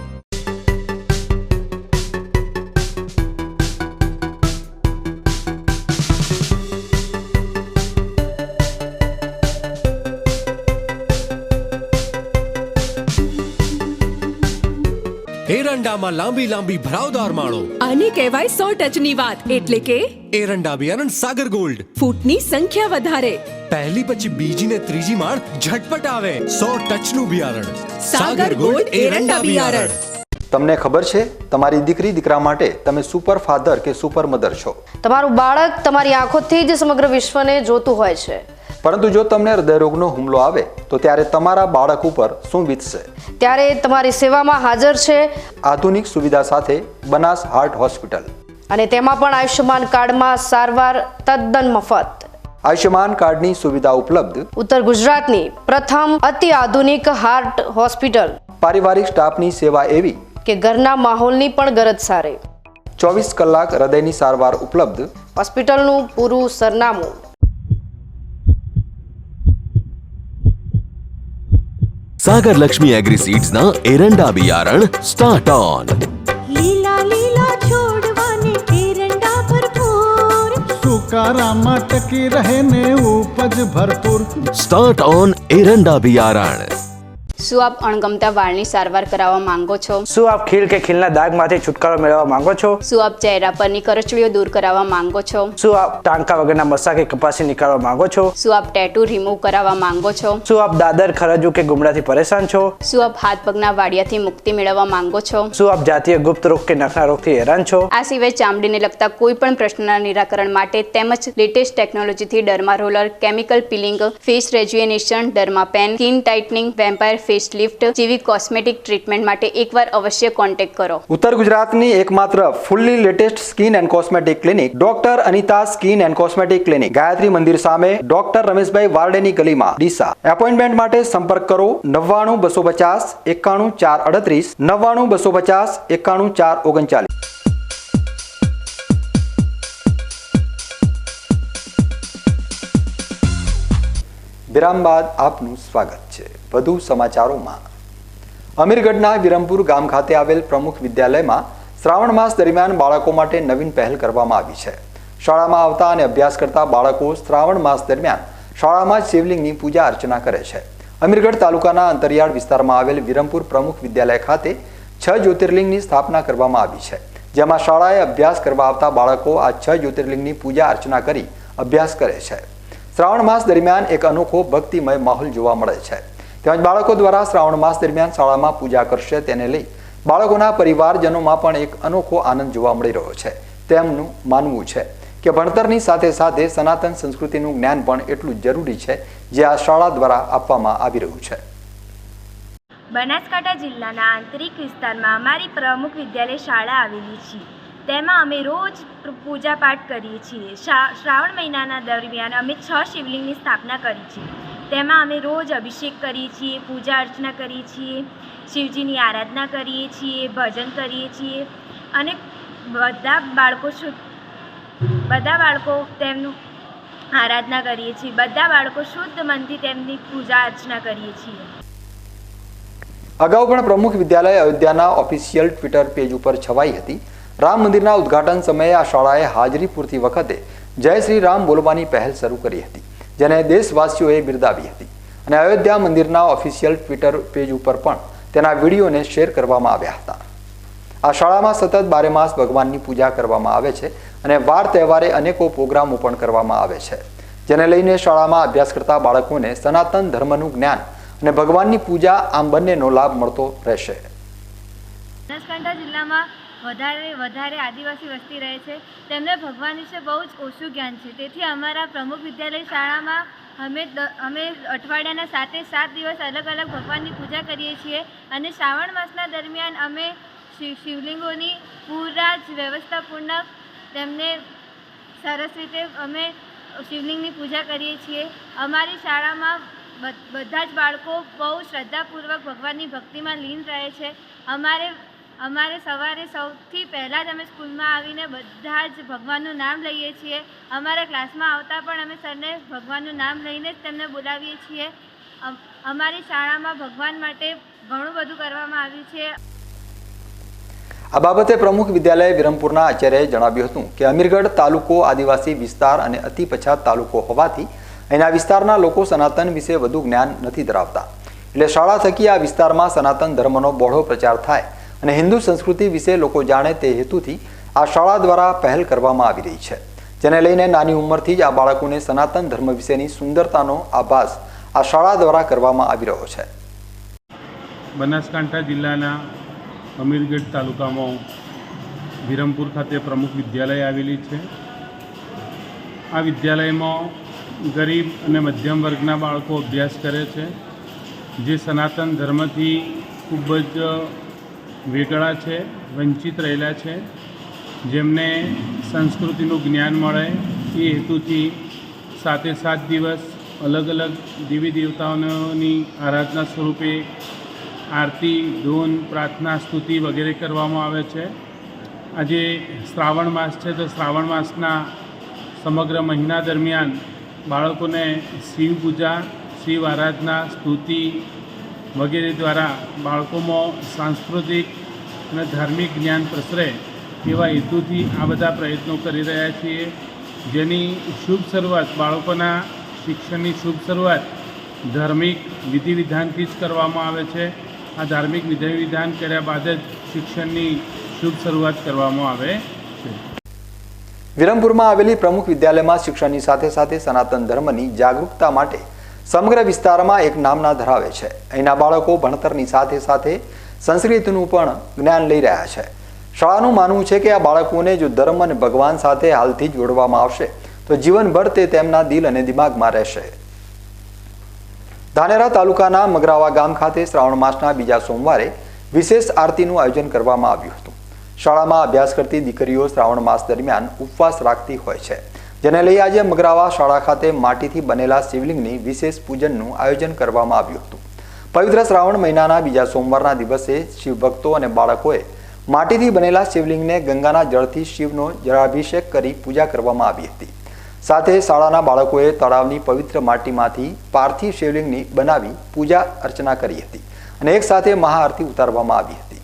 એરંડામાં લાંબી લાંબી ભરાવદાર માળો. આને કહેવાય 100 ટચની વાત. એટલે કે એરંડા બિયારણ સાગર ગોલ્ડ. ફૂટની સંખ્યા વધારે, પહેલી પછી બીજી ને ત્રીજી માળ ઝટપટ આવે. 100 ટચનું બિયારણ સાગર ગોલ્ડ એરંડા બિયારણ. તમને ખબર છે તમારી દીકરી દીકરા માટે તમે સુપર ફાધર કે સુપર મધર છો. તમારું બાળક તમારી આંખોથી જ સમગ્ર વિશ્વને જોતું હોય છે. પરંતુ જો તમને હૃદયરોગનો હુમલો આવે તો ત્યારે તમારા બાળક ઉપર શું વીતશે? ત્યારે તમારી સેવામાં હાજર છે આધુનિક સુવિધા સાથે બનાસ હાર્ટ હોસ્પિટલ, અને તેમાં પણ આયુષ્યમાન કાર્ડમાં સારવાર તદ્દન મફત. આયુષ્યમાન કાર્ડની સુવિધા ઉપલબ્ધ ઉત્તર ગુજરાતની પ્રથમ અતિ આધુનિક હાર્ટ હોસ્પિટલ. પારિવારિક સ્ટાફની સેવા એવી કે ઘરના માહોલની પણ ગરજ સારે. 24 કલાક હૃદયની સારવાર ઉપલબ્ધ. હોસ્પિટલનું પૂરું સરનામું: सागर लक्ष्मी एग्री सीड्स ना एरंडा बियारण स्टार्ट ऑन. લીલા લીલા છોડવાને એરંડા ભરપૂર, સુકારામાં ટકી રહે ને ઉપજ ભરપૂર. स्टार्ट ऑन एरंडा बियारण. શું આપ અણગમતા વાળની સારવાર કરાવવા માંગો છો? શું આપ ખીલ કે ખીલના દાગમાંથી છુટકારો મેળવવા માંગો છો? શું આપ ચહેરા પરની કરચલીઓ દૂર કરાવવા માંગો છો? શું આપ ટાંકા વગરના મસા કે કપાસી નીકાળવા માંગો છો? શું આપ ટેટુ રિમૂવ કરાવવા માંગો છો? શું આપ દાદર ખરજુ કે ગુમડાથી પરેશાન છો? શું આપ હાથ પગના વાડિયાથી મુક્તિ મેળવવા માંગો છો? શું આપ જાતીય ગુપ્ત રોગ કે નખના રોગથી હેરાન છો? આ સિવાય ચામડીને લગતા કોઈ પણ પ્રશ્નના નિરાકરણ માટે તેમજ લેટેસ્ટ ટેકનોલોજીથી derma roller, chemical peeling, face rejuvenation, derma pen, skin tightening, vampire face lift જેવી કોસ્મેટિક ટ્રીટમેન્ટ માટે એકવાર અવશ્ય કોન્ટેક્ટ કરો. ઉત્તર ગુજરાતની એકમાત્ર fully latest skin and cosmetic clinic doctor Anita skin and cosmetic clinic, Gayatri Mandir સામે, ડોક્ટર રમેશભાઈ વારડેની ગલીમાં, ડીસા. એપોઇન્ટમેન્ટ માટે સંપર્ક કરો 99 250 91 438, 99 250 91 439. વિરામ બાદ આપનું સ્વાગત છે. વધુ સમાચારોમાં અમીરગઢના વિરમપુર ગામ ખાતે આવેલ પ્રમુખ વિદ્યાલયમાં શ્રાવણ માસ દરમિયાન બાળકો માટે નવીન પહેલ કરવામાં આવી છે. શાળામાં આવતા અને અભ્યાસ કરતા બાળકો શ્રાવણ માસ દરમિયાન શાળામાં જ શિવલિંગની પૂજા અર્ચના કરે છે. અમીરગઢ તાલુકાના અંતરિયાળ વિસ્તારમાં આવેલ વિરમપુર પ્રમુખ વિદ્યાલય ખાતે 6 જ્યોતિર્લિંગની સ્થાપના કરવામાં આવી છે, જેમાં શાળાએ અભ્યાસ કરવા આવતા બાળકો આ 6 જ્યોતિર્લિંગની પૂજા અર્ચના કરી અભ્યાસ કરે છે. શ્રાવણ માસ દરમિયાન એક અનોખો ભક્તિમય માહોલ જોવા મળે છે. તેમજ બાળકો દ્વારા શ્રાવણ માસ દરમિયાન શાળામાં પૂજા કરશે તેને લઈ બાળકોના પરિવારજનોમાં પણ એક અનોખો આનંદ જોવા મળી રહ્યો છે. તેમનું માનવું છે કે ભણતરની સાથે સાથે સનાતન સંસ્કૃતિનું જ્ઞાન પણ એટલું જ જરૂરી છે જે આ શાળા દ્વારા આપવામાં આવી રહ્યું છે. બનાસકાંઠા જિલ્લાના આંતરિક વિસ્તારમાં અમારી પ્રમુખ વિદ્યાલય શાળા આવેલી છે. તેમાં અમે રોજ પૂજા પાઠ કરીએ છીએ. શ્રાવણ મહિનાના દરમિયાન અમે 6 શિવલિંગની સ્થાપના કરી છે. તેમાં અમે રોજ અભિષેક કરીએ છીએ, પૂજા અર્ચના કરીએ છીએ, શિવજીની આરાધના કરીએ છીએ, ભજન કરીએ છીએ અને બધા બાળકો તેમનું આરાધના કરીએ છીએ. બધા બાળકો શુદ્ધ મનથી તેમની પૂજા અર્ચના કરીએ છીએ. અગાઉ પણ પ્રમુખ વિદ્યાલય અયોધ્યાના ઓફિશિયલ ટ્વિટર પેજ ઉપર છવાઈ હતી. રામ મંદિરના ઉદ્ઘાટન સમયે આ શાળાએ હાજરી પૂરતી વખતે જય શ્રી રામ બોલવાની પહેલ શરૂ કરી હતી, જેને દેશવાસીઓએ બિરદાવી હતી અને અયોધ્યા મંદિરના ઓફિશિયલ ટ્વિટર પેજ ઉપર પણ તેના વિડીયોને શેર કરવામાં આવ્યા હતા. આ શાળામાં સતત 12 માસ ભગવાનની પૂજા કરવામાં આવે છે અને વાર તહેવારે અનેકો પ્રોગ્રામો પણ કરવામાં આવે છે, જેને લઈને શાળામાં અભ્યાસ કરતા બાળકોને સનાતન ધર્મનું જ્ઞાન અને ભગવાનની પૂજા આમ બંનેનો લાભ મળતો રહેશે. બનાસકાંઠા જિલ્લામાં વધારે આદિવાસી વસ્તી રહે છે, તેમને ભગવાન વિશે બહુ જ ઓછું જ્ઞાન છે. તેથી અમારા પ્રમુખ વિદ્યાલય શાળામાં અમે અઠવાડિયાના 7 દિવસ અલગ અલગ ભગવાનની પૂજા કરીએ છીએ અને શ્રાવણ માસના દરમિયાન અમે શિવલિંગોની પૂરા જ વ્યવસ્થાપૂર્વક તેમને સરસ રીતે અમે શિવલિંગની પૂજા કરીએ છીએ. અમારી શાળામાં બધા જ બાળકો બહુ શ્રદ્ધાપૂર્વક ભગવાનની ભક્તિમાં લીન રહે છે. અમારે સવારે સૌથી પહેલાં જ અમે સ્કૂલમાં આવીને બધા જ ભગવાનનું નામ લઈએ છીએ. અમારા ક્લાસમાં આવતા પણ અમે સરને ભગવાનનું નામ લઈને જ તેમને બોલાવીએ છીએ. અમારી શાળામાં ભગવાન માટે ઘણું બધું કરવામાં આવ્યું છે. આ બાબતે પ્રમુખ વિદ્યાલય વિરમપુરના આચાર્યએ જણાવ્યું હતું કે અમીરગઢ તાલુકો આદિવાસી વિસ્તાર અને અતિ પછાત તાલુકો હોવાથી અહીંના વિસ્તારના લોકો સનાતન વિશે વધુ જ્ઞાન નથી ધરાવતા. એટલે શાળા થકી આ વિસ્તારમાં સનાતન ધર્મનો બહોળો પ્રચાર થાય અને હિન્દુ સંસ્કૃતિ વિશે લોકો જાણે તે હેતુથી આ શાળા દ્વારા પહેલ કરવામાં આવી રહી છે, જેને લઈને નાની ઉંમરથી જ આ બાળકોને સનાતન ધર્મ વિશેની સુંદરતાનો આભાસ આ શાળા દ્વારા કરવામાં આવી રહ્યો છે. બનાસકાંઠા જિલ્લાના અમીરગઢ તાલુકામાં વિરમપુર ખાતે પ્રમુખ વિદ્યાલય આવેલી છે. આ વિદ્યાલયમાં ગરીબ અને મધ્યમ વર્ગના બાળકો અભ્યાસ કરે છે, જે સનાતન ધર્મથી ખૂબ જ વેગળા છે, વંચિત રહેલા છે, જેમને સંસ્કૃતિનું જ્ઞાન મળે એ હેતુથી 7 દિવસ અલગ અલગ દેવી દેવતાઓની આરાધના સ્વરૂપે આરતી, ધૂન, પ્રાર્થના, સ્તુતિ વગેરે કરવામાં આવે છે. આજે શ્રાવણ માસ છે તો શ્રાવણ માસના સમગ્ર મહિના દરમિયાન બાળકોને શિવ પૂજા, શિવ આરાધના, સ્તુતિ વગેરે દ્વારા બાળકોમાં સાંસ્કૃતિક અને ધાર્મિક જ્ઞાન પ્રસરે એવા હેતુથી આ બધા પ્રયત્નો કરી રહ્યા છીએ, જેની શુભ શરૂઆત બાળકોના શિક્ષણની શુભ શરૂઆત ધાર્મિક વિધિ વિધાનથી જ કરવામાં આવે છે. આ ધાર્મિક વિધિ વિધાન કર્યા બાદ જ શિક્ષણની શુભ શરૂઆત કરવામાં આવે છે. વિરમપુરમાં આવેલી પ્રમુખ વિદ્યાલયમાં શિક્ષણની સાથે સાથે સનાતન ધર્મની જાગૃતતા માટે સમગ્ર વિસ્તારમાં એક નામના ધરાવે છે. અહીંના બાળકો ભણતરની સાથે સાથે સંસ્કૃતિનું પણ જ્ઞાન લઈ રહ્યા છે. શાળાનું માનવું છે કે આ બાળકોને જો ધર્મ અને ભગવાન સાથે હાલથી જ જોડવામાં આવશે તો જીવનભર તે તેમના દિલ અને દિમાગમાં રહેશે. ધાનેરા તાલુકાના મગરાવા ગામ ખાતે શ્રાવણ માસના બીજા સોમવારે વિશેષ આરતીનું આયોજન કરવામાં આવ્યું હતું. શાળામાં અભ્યાસ કરતી દીકરીઓ શ્રાવણ માસ દરમિયાન ઉપવાસ રાખતી હોય છે, જેને લઈ આજે મગરાવા શાળા ખાતે માટીથી બનેલા શિવલિંગની વિશેષ પૂજનનું આયોજન કરવામાં આવ્યું હતું. પવિત્ર શ્રાવણ મહિનાના બીજા સોમવારના દિવસે શિવભક્તો અને બાળકોએ માટીથી બનેલા શિવલિંગને ગંગાના જળથી શિવનો જળાભિષેક કરી પૂજા કરવામાં આવી હતી. સાથે શાળાના બાળકોએ તળાવની પવિત્ર માટીમાંથી પાર્થિવ શિવલિંગની બનાવી પૂજા અર્ચના કરી હતી અને એક સાથે મહાઆરતી ઉતારવામાં આવી હતી.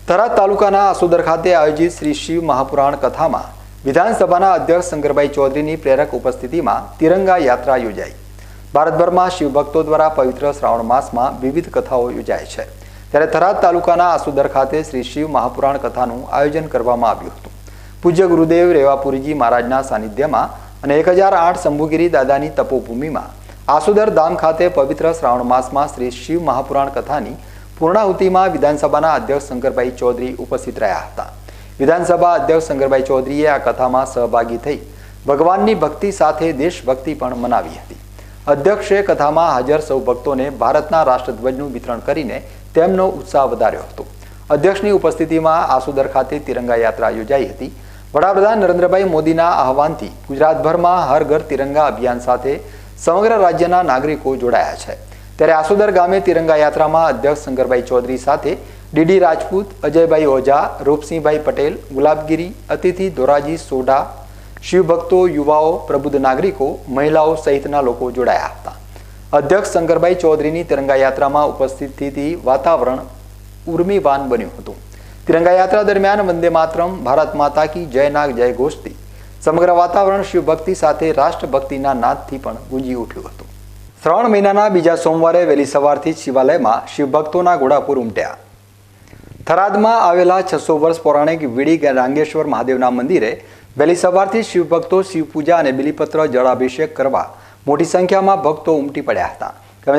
થરાદ તાલુકાના આસોદર ખાતે આયોજિત શ્રી શિવ મહાપુરાણ કથામાં વિધાનસભાના અધ્યક્ષ શંકરભાઈ ચૌધરીની પ્રેરક ઉપસ્થિતિમાં તિરંગા યાત્રા યોજાઈ. ભારતભરમાં શિવભક્તો દ્વારા પવિત્ર શ્રાવણ માસમાં વિવિધ કથાઓ યોજાય છે, ત્યારે થરાદ તાલુકાના આસોદર ખાતે શ્રી શિવ મહાપુરાણ કથાનું આયોજન કરવામાં આવ્યું હતું. પૂજ્ય ગુરુદેવ રેવાપુરીજી મહારાજના સાનિધ્યમાં અને 1008 શંભુગીરી દાદાની તપોભૂમિમાં આસોદર ધામ ખાતે પવિત્ર શ્રાવણ માસમાં શ્રી શિવ મહાપુરાણ કથાની પૂર્ણાહુતિમાં વિધાનસભાના અધ્યક્ષ શંકરભાઈ ચૌધરી ઉપસ્થિત રહ્યા હતા. વિધાનસભા અધ્યક્ષ શંકરભાઈ ચૌધરીએ આ કથામાં સહભાગી થઈ ભગવાનની ભક્તિ સાથે દેશભક્તિ પણ મનાવી હતી. અધ્યક્ષે કથામાં હાજર સૌ ભક્તોને ભારતના રાષ્ટ્રધ્વજનું વિતરણ કરીને તેમનો ઉત્સાહ વધાર્યો હતો. અધ્યક્ષની ઉપસ્થિતિમાં આસોદર ખાતે તિરંગા યાત્રા યોજાઈ હતી. વડાપ્રધાન નરેન્દ્રભાઈ મોદીના આહવાનથી ગુજરાતભરમાં હર ઘર તિરંગા અભિયાન સાથે સમગ્ર રાજ્યના નાગરિકો જોડાયા છે. ત્યારે આસોદર ગામે તિરંગા યાત્રામાં અધ્યક્ષ શંકરભાઈ ચૌધરી સાથે ડીડી રાજપૂત, અજયભાઈ ઓઝા, રૂપસિંહભાઈ પટેલ, ગુલાબગીરી, અતિથિ ધોરાજી સોઢા, શિવભક્તો, યુવાઓ, પ્રબુદ્ધ નાગરિકો, મહિલાઓ સહિતના લોકો જોડાયા હતા. અધ્યક્ષ શંકરભાઈ ચૌધરીની તિરંગા યાત્રામાં ઉપસ્થિતિથી વાતાવરણ ઉર્મિવાન બન્યું હતું. તિરંગા યાત્રા દરમિયાન વંદે માતરમ, ભારત માતા કી જયના જય ઘોષથી સમગ્ર વાતાવરણ શિવભક્તિ સાથે રાષ્ટ્રભક્તિના નાદથી પણ ગુંજી ઉઠ્યું હતું. શ્રાવણ મહિનાના બીજા સોમવારે વહેલી સવારથી જ શિવાલયમાં શિવભક્તોના ઘોડાપુર ઉમટ્યા. થરાદમાં આવેલા 600 વર્ષ પૌરાણિક વીડી રાંગેશ્વર મહાદેવના મંદિરે વહેલી સવારથી શિવભક્તો શિવપૂજા અને બિલીપત્ર જળાભિષેક કરવા મોટી સંખ્યામાં ભક્તો ઉમટી પડ્યા હતા.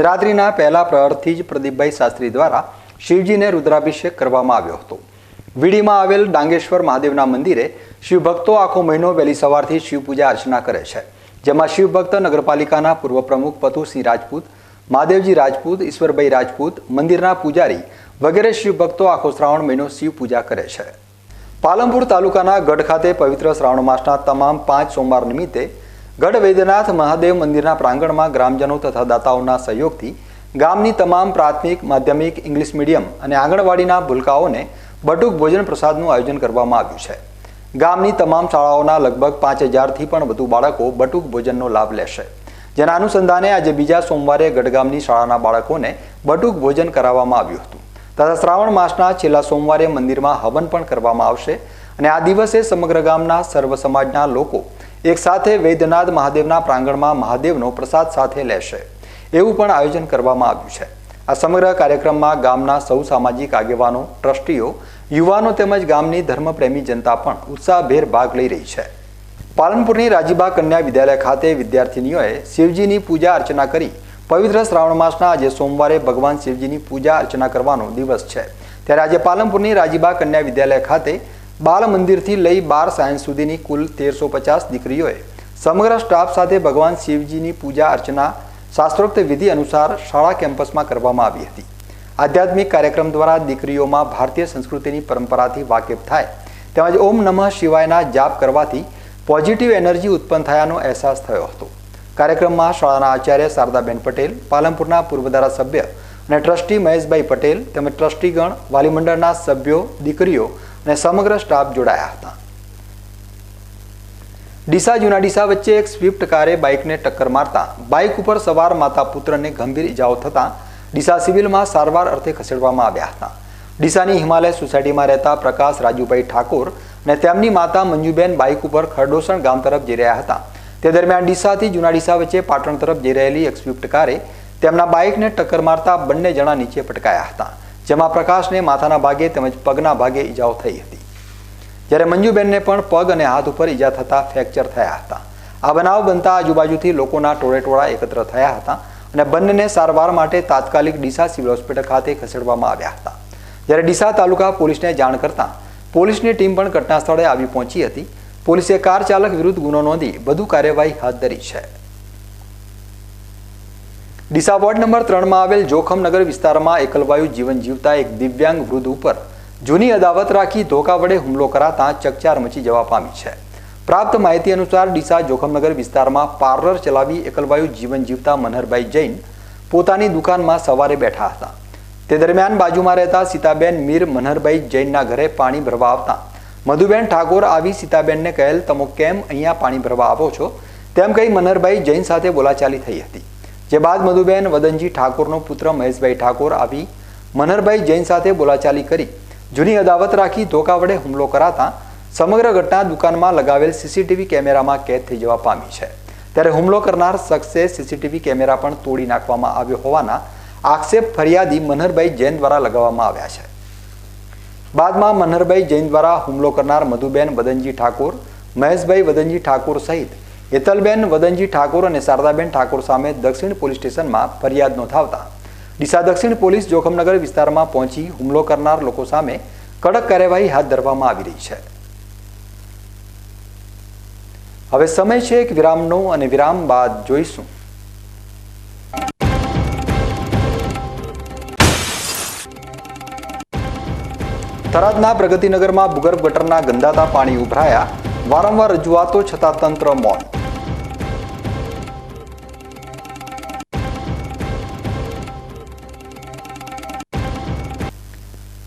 રાત્રિના પહેલા પ્રહરથી જ પ્રદીપભાઈ શાસ્ત્રી દ્વારા શિવજીને રુદ્રાભિષેક કરવામાં આવ્યો હતો. વીડીમાં આવેલ ડાંગેશ્વર મહાદેવના મંદિરે શિવભક્તો આખો મહિનો વહેલી સવારથી શિવપૂજા અર્ચના કરે છે, જેમાં શિવભક્ત નગરપાલિકાના પૂર્વ પ્રમુખ પતુસિંહ રાજપૂત, મહાદેવજી રાજપૂત, ઈશ્વરભાઈ રાજપૂત, મંદિરના પૂજારી વગેરે શિવભક્તો આખો શ્રાવણ મહિનો શિવ પૂજા કરે છે. પાલનપુર તાલુકાના ગઢ ખાતે પવિત્ર શ્રાવણ માસના તમામ 5 સોમવાર નિમિત્તે ગઢ વૈદ્યનાથ મહાદેવ મંદિરના પ્રાંગણમાં ગ્રામજનો તથા દાતાઓના સહયોગથી ગામની તમામ પ્રાથમિક, માધ્યમિક, ઇંગ્લિશ મીડિયમ અને આંગણવાડીના ભૂલકાઓને બટુક ભોજન પ્રસાદનું આયોજન કરવામાં આવ્યું છે. ગામની તમામ શાળાઓના લગભગ 5000થી પણ વધુ બાળકો બટુક ભોજનનો લાભ લેશે, જેના અનુસંધાને આજે બીજા સોમવારે ગઢ ગામની શાળાના બાળકોને બટુક ભોજન કરાવવામાં આવ્યું હતું તથા શ્રાવણ માસના છેલ્લા સોમવારે મંદિરમાં હવન પણ કરવામાં આવશે અને આ દિવસે સમગ્ર ગામના સર્વ સમાજના લોકો એક સાથે વૈદ્યનાથ મહાદેવના પ્રાંગણમાં મહાદેવનો પ્રસાદ સાથે લેશે, એવું પણ આયોજન કરવામાં આવ્યું છે. આ સમગ્ર કાર્યક્રમમાં ગામના સૌ સામાજિક આગેવાનો, ટ્રસ્ટીઓ, યુવાનો તેમજ ગામની ધર્મપ્રેમી જનતા પણ ઉત્સાહભેર ભાગ લઈ રહી છે. પાલનપુરની રાજીબા કન્યા વિદ્યાલય ખાતે વિદ્યાર્થીનીઓએ શિવજીની પૂજા અર્ચના કરી પવિત્ર શ્રાવણ માસના આજે સોમવારે ભગવાન શિવજીની પૂજા અર્ચના કરવાનો દિવસ છે. ત્યારે આજે પાલનપુરની રાજીબા કન્યા વિદ્યાલય ખાતે બાલ મંદિરથી લઈ 12 સાયન્સ સુધીની કુલ 1350 દીકરીઓએ સમગ્ર સ્ટાફ સાથે ભગવાન શિવજીની પૂજા અર્ચના શાસ્ત્રોક્ત વિધિ અનુસાર શાળા કેમ્પસમાં કરવામાં આવી હતી. આધ્યાત્મિક કાર્યક્રમ દ્વારા દીકરીઓમાં ભારતીય સંસ્કૃતિની પરંપરાથી વાકેફ થાય તેમજ ઓમ નમઃ શિવાયના જાપ કરવાથી પોઝિટિવ એનર્જી ઉત્પન્ન થયાનો અહેસાસ થયો હતો. કાર્યક્રમમાં શાળાના આચાર્ય શારદાબેન પટેલ, પાલનપુરના પૂર્વ ધારાસભ્ય અને ટ્રસ્ટી મહેશભાઈ પટેલ તેમજ ટ્રસ્ટીગણ, વાલી મંડળના સભ્યો, દીકરીઓ અને સમગ્ર સ્ટાફ જોડાયા હતા. ડીસા જૂના ડીસા વચ્ચે એક સ્વિફ્ટ કારે બાઇકને ટક્કર મારતા બાઇક ઉપર સવાર માતા પુત્રને ગંભીર ઇજાઓ થતાં ડીસા સિવિલમાં સારવાર અર્થે ખસેડવામાં આવ્યા હતા. ડીસાની હિમાલય સોસાયટીમાં રહેતા પ્રકાશ રાજુભાઈ ઠાકોર અને તેમની માતા મંજુબેન બાઇક ઉપર ખરડોસણ ગામ તરફ જઈ રહ્યા હતા. તે દરમિયાન ડીસાથી જૂના ડીસા વચ્ચે પાટણ તરફ જઈ રહેલી એક સ્વિફ્ટ કારે તેમના બાઇકને ટક્કર મારતા બંને જણા નીચે પટકાયા હતા, જેમાં પ્રકાશને માથાના ભાગે તેમજ પગના ભાગે ઇજાઓ થઈ હતી, જ્યારે મંજુબેનને પણ પગ અને હાથ ઉપર ઈજા થતા ફ્રેક્ચર થયા હતા. આ બનાવ બનતા આજુબાજુથી લોકોના ટોળેટોળા એકત્ર થયા હતા અને બંનેને સારવાર માટે તાત્કાલિક ડીસા સિવિલ હોસ્પિટલ ખાતે ખસેડવામાં આવ્યા હતા. જ્યારે ડીસા તાલુકા પોલીસને જાણ કરતા પોલીસની ટીમ પણ ઘટના સ્થળે આવી પહોંચી હતી. પોલીસે કાર ચાલક વિરુદ્ધ ગુનો નોંધી વધુ કાર્યવાહી હાથ ધરી છે. ડીસા વોર્ડ નંબર 3માં આવેલ જોખમનગર વિસ્તારમાં એકલવાયુ જીવન જીવતા એક દિવ્યાંગ વૃદ્ધ ઉપર જૂની અદાવત રાખી ધોકા વડે હુમલો કરાતા ચકચાર મચી જવા પામી છે. પ્રાપ્ત માહિતી અનુસાર ડીસા જોખમનગર વિસ્તારમાં પાર્લર ચલાવી એકલવાયુ જીવન જીવતા મનહરભાઈ જૈન પોતાની દુકાનમાં સવારે બેઠા હતા. તે દરમિયાન બાજુમાં રહેતા સીતાબેન મીર મનહરભાઈ જૈનના ઘરે પાણી ભરવા આવતા મધુબેન ઠાકોર આવી સીતાબેનને કહેલ, "તમે કેમ અહીંયા પાણી ભરવા આવો છો?" તેમ કહી મનહરભાઈ જૈન સાથે બોલાચાલી થઈ હતી. જે બાદ મધુબેન વદનજી ઠાકોરનો પુત્ર મહેશભાઈ ઠાકોર આવી મનહરભાઈ જૈન સાથે બોલાચાલી કરી જૂની અદાવત રાખી ધોકા વડે હુમલો કરાતા સમગ્ર ઘટના દુકાનમાં લગાવેલ સીસીટીવી કેમેરામાં કેદ થઈ જવા પામી છે. ત્યારે હુમલો કરનાર શખ્સે સીસીટીવી કેમેરા પણ તોડી નાખવામાં આવ્યો હોવાના આક્ષેપ ફરિયાદી મનહરભાઈ જૈન દ્વારા લગાવવામાં આવ્યા છે. બાદમાં મનહરભાઈ જૈન દ્વારા હુમલો કરનાર મધુબેન વદનજી ઠાકોર, મહેશભાઈ વદનજી ઠાકોર સહિત હેતલબેન વદનજી ઠાકોર અને શારદાબેન ઠાકોર સામે દક્ષિણ પોલીસ સ્ટેશનમાં ફરિયાદ નોંધાવતા ડીસા દક્ષિણ પોલીસ જોખમનગર વિસ્તારમાં પહોંચી હુમલો કરનાર લોકો સામે કડક કાર્યવાહી હાથ ધરવામાં આવી રહી છે. હવે સમય છે એક વિરામનો અને વિરામ બાદ જોઈશું થરાદના પ્રગતિનગરમાં ભૂગર્ભ ગટરના ગંદાતા પાણી ઉભરાયા, વારંવાર રજૂઆતો છતાં તંત્ર મૌન.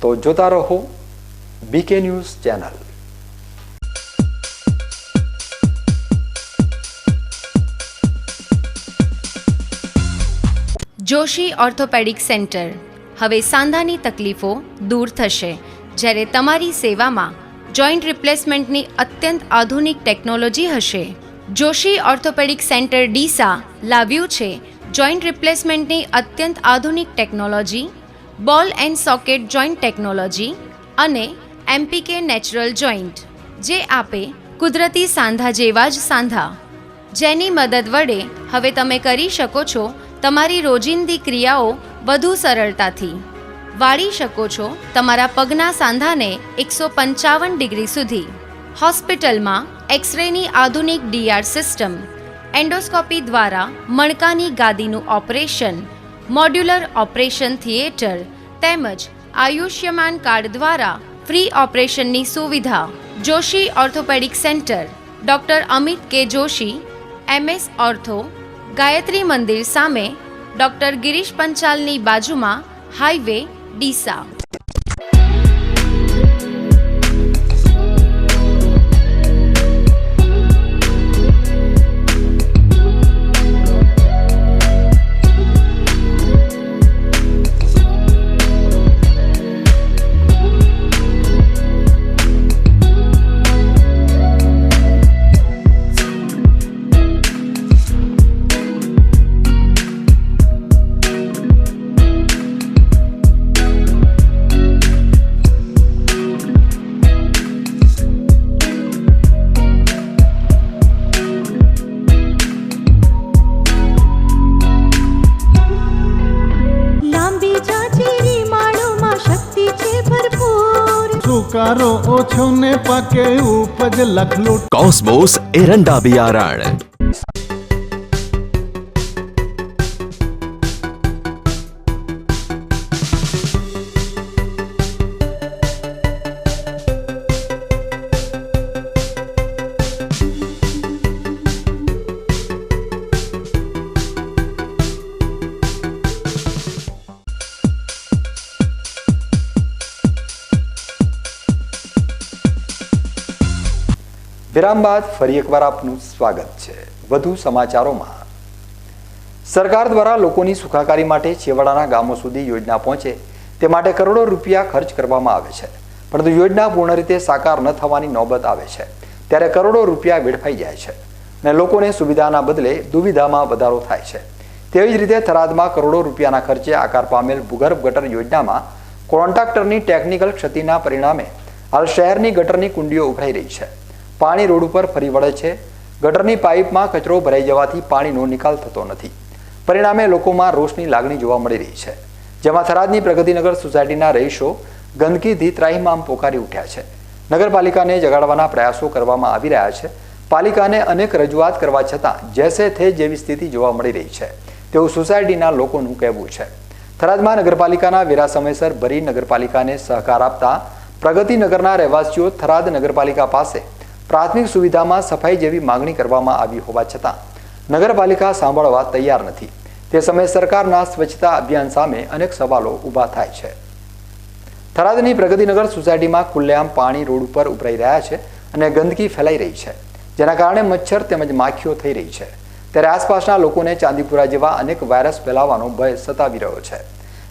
તો જોતા રહો BK news channel. Joshi orthopaedic centre. હવે સાંધાની તકલીફો દૂર થશે, જ્યારે તમારી સેવામાં જોઈન્ટ રિપ્લેસમેન્ટની અત્યંત આધુનિક ટેકનોલોજી હશે. જોશી ઓર્થોપેડિક સેન્ટર ડીસા લાવ્યું છે જોઈન્ટ રિપ્લેસમેન્ટની અત્યંત આધુનિક ટેકનોલોજી, બોલ એન્ડ સોકેટ જોઈન્ટ ટેકનોલોજી અને એમપીકે નેચરલ જોઈન્ટ, જે આપે કુદરતી સાંધા જેવા જ સાંધા, જેની મદદ વડે હવે તમે કરી શકો છો તમારી રોજિંદી ક્રિયાઓ વધુ સરળતાથી. વાળી શકો છો તમારા પગના સાંધાને 155 ડિગ્રી સુધી. હોસ્પિટલમાં એક્સરેની આધુનિક DR સિસ્ટમ, એન્ડોસ્કોપી દ્વારા મણકાની ગાદીનું ઓપરેશન, મોડ્યુલર ઓપરેશન થિયેટર તેમજ આયુષ્યમાન કાર્ડ દ્વારા ફ્રી ઓપરેશનની સુવિધા. Joshi orthopaedic centre, doctor Amit કે જોશી, MS ઓર્થો, ગાયત્રી મંદિર સામે, ડૉક્ટર ગિરીશ પંચાલની બાજુમાં, હાઈવે ડીસા. સુકારો ઓછો ને પાકે ઉપજ લખલૂટ. કોસ્મોસ એરંડા બિયારણ. વિરામ બાદ ફરી એકવાર આપનું સ્વાગત છે. વધુ સમાચારોમાં, સરકાર દ્વારા લોકોની સુખાકારી માટે છેવાડાના ગામો સુધી યોજના પહોંચે તે માટે કરોડો રૂપિયા ખર્ચ કરવામાં આવે છે, પરંતુ યોજના પૂર્ણ રીતે સાકાર ન થવાની નોબત આવે છે ત્યારે કરોડો રૂપિયા વેડફાઈ જાય છે અને લોકોને સુવિધાના બદલે દુવિધામાં વધારો થાય છે. તેવી જ રીતે થરાદમાં કરોડો રૂપિયાના ખર્ચે આકાર પામેલ ભૂગર્ભ ગટર યોજનામાં કોન્ટ્રાક્ટરની ટેકનિકલ ક્ષતિના પરિણામે હાલ શહેરની ગટરની કુંડીઓ ઉભરાઈ રહી છે. પાણી રોડ ઉપર ફરી વળે છે. ગટરની પાઇપમાં કચરો ભરાઈ જવાથી પાણીનો નિકાલ થતો નથી. પરિણામે લોકોમાં રોષની લાગણી જોવા મળી રહી છે, જેમાં થરાદની પ્રગતિનગર સોસાયટીના રહીશો ગંદકીથી ત્રાહિમામ પોકારી ઉઠ્યા છે. નગરપાલિકાને જગાડવાના પ્રયાસો કરવામાં આવી રહ્યા છે. પાલિકાને અનેક રજૂઆત કરવા છતાં જેસે થે જેવી સ્થિતિ જોવા મળી રહી છે તેવું સોસાયટીના લોકોનું કહેવું છે. થરાદમાં નગરપાલિકાના વેરા સમયસર ભરી નગરપાલિકાને સહકાર આપતા પ્રગતિનગરના રહેવાસીઓ થરાદ નગરપાલિકા પાસે પ્રાથમિક સુવિધામાં સફાઈ જેવી માંગણી કરવામાં આવી હોવા છતાં નગરપાલિકા સાંભળવા તૈયાર નથી. તે સમયે સરકારના સ્વચ્છતા અભિયાન સામે અનેક સવાલો ઊભા થાય છે. થરાદની પ્રગતિનગર સોસાયટીમાં ખુલ્લેઆમ પાણી રોડ ઉપર ઉભરાઈ રહ્યા છે અને ગંદકી ફેલાઈ રહી છે, જેના કારણે મચ્છર તેમજ માખીઓ થઈ રહી છે. ત્યારે આસપાસના લોકોને ચાંદીપુરા જેવા અનેક વાયરસ ફેલાવાનો ભય સતાવી રહ્યો છે.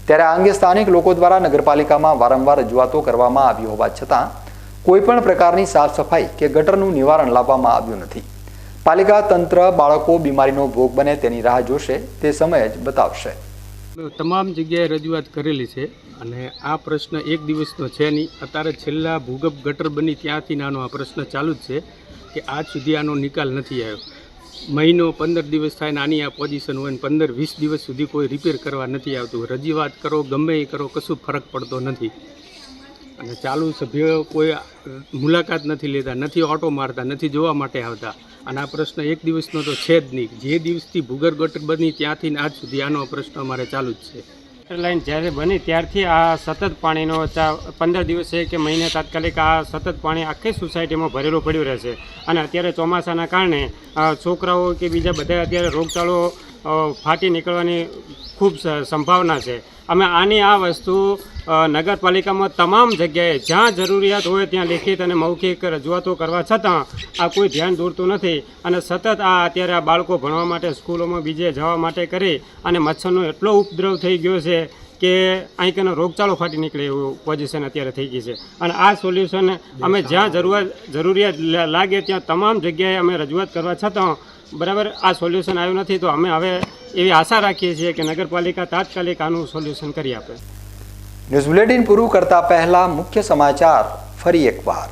ત્યારે આ અંગે સ્થાનિક લોકો દ્વારા નગરપાલિકામાં વારંવાર રજૂઆતો કરવામાં આવી હોવા છતાં કોઈપણ પ્રકારની સાફ સફાઈ કે ગટરનું નિવારણ લાવવામાં આવ્યું નથી. પાલિકા તંત્ર બાળકો બીમારીનો ભોગ બને તેની રાહ જોશે તે સમય જ બતાવશે. તમામ જગ્યાએ રજૂઆત કરેલી છે અને આ પ્રશ્ન એક દિવસનો છે નહીં. અત્યારે છેલ્લા ભૂગર્ભ ગટર બની ત્યાંથી નાનો આ પ્રશ્ન ચાલુ જ છે કે આજ સુધી આનો નિકાલ નથી આવ્યો. મહિનો 15 દિવસ થાય નાની આ પોઝિશન હોય ને 15-20 દિવસ સુધી કોઈ રિપેર કરવા નથી આવતું. રજૂઆત કરો ગમે એ કરો કશું ફરક પડતો નથી અને ચાલુ સભ્યો કોઈ મુલાકાત નથી લેતા, નથી ઓટો મારતા, નથી જોવા માટે આવતા. અને આ પ્રશ્ન એક દિવસનો તો છે જ નહીં. જે દિવસથી ભૂગર્ભ ગટર બની ત્યાંથી આજ સુધી આનો પ્રશ્ન અમારે ચાલુ જ છે. લાઈન જ્યારે બની ત્યારથી આ સતત પાણીનો 15 દિવસે કે મહિને તાત્કાલિક આ સતત પાણી આખી સોસાયટીમાં ભરેલું પડ્યું રહેશે. અને અત્યારે ચોમાસાના કારણે છોકરાઓ કે બીજા બધા અત્યારે રોગચાળો ફાટી નીકળવાની ખૂબ સંભાવના છે. અમે આની આ વસ્તુ નગરપાલિકામાં તમામ જગ્યાએ જ્યાં જરૂરિયાત હોય ત્યાં લેખિત અને મૌખિક રજૂઆતો કરવા છતાં આ કોઈ ધ્યાન દોરતું નથી. અને સતત આ અત્યારે આ બાળકો ભણવા માટે સ્કૂલોમાં બીજે જવા માટે કરી અને મચ્છરનો એટલો ઉપદ્રવ થઈ ગયો છે કે અહીં કનો રોગચાળો ફાટી નીકળે એવું પોઝિશન અત્યારે થઈ ગઈ છે. અને આ સોલ્યુશન અમે જ્યાં જરૂરિયાત લાગે ત્યાં તમામ જગ્યાએ અમે રજૂઆત કરવા છતાં બરાબર આ સોલ્યુશન આવ્યું નથી. તો અમે હવે એવી આશા રાખીએ છીએ કે નગરપાલિકા તાત્કાલિક આનું સોલ્યુશન કરી આપે. ન્યૂઝ બુલેટિન પૂરું કરતા પહેલા મુખ્ય સમાચાર ફરી એકવાર.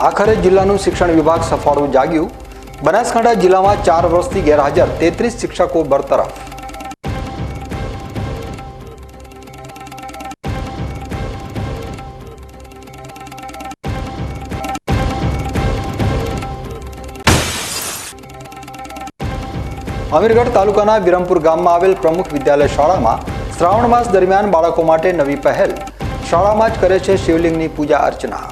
આખરે જિલ્લાનું શિક્ષણ વિભાગ સફાળું જાગ્યું. બનાસકાંઠા જિલ્લામાં 4 વર્ષથી ગેરહાજર 33 શિક્ષકો બરતરફ. અમીરગઢ તાલુકાના વિરમપુર ગામમાં આવેલ પ્રમુખ વિદ્યાલય શાળામાં શ્રાવણ માસ દરમિયાન બાળકો માટે નવી પહેલ. શાળામાં જ કરે છે શિવલિંગની પૂજા અર્ચના.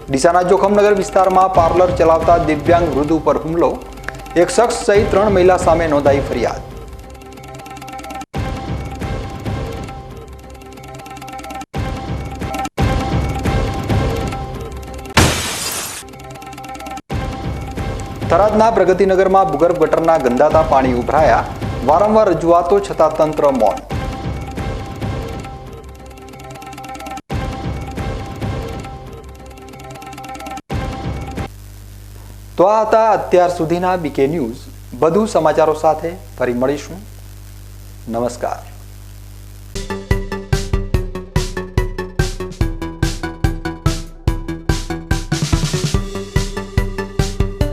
ડીસાના જોખમનગર વિસ્તારમાં પાર્લર ચલાવતા દિવ્યાંગ વૃદ્ધ ઉપર હુમલો. એક શખ્સ સહિત 3 મહિલા સામે નોંધાઈ ફરિયાદ. થરાદના પ્રગતિનગરમાં ભૂગર્ભ ગટરના ગંદાતા પાણી ઉભરાયા. વારંવાર રજૂઆતો છતાં તંત્ર મૌન. તો આ હતા અત્યાર સુધીના બીકે ન્યૂઝ. વધુ સમાચારો સાથે ફરી મળીશું. નમસ્કાર.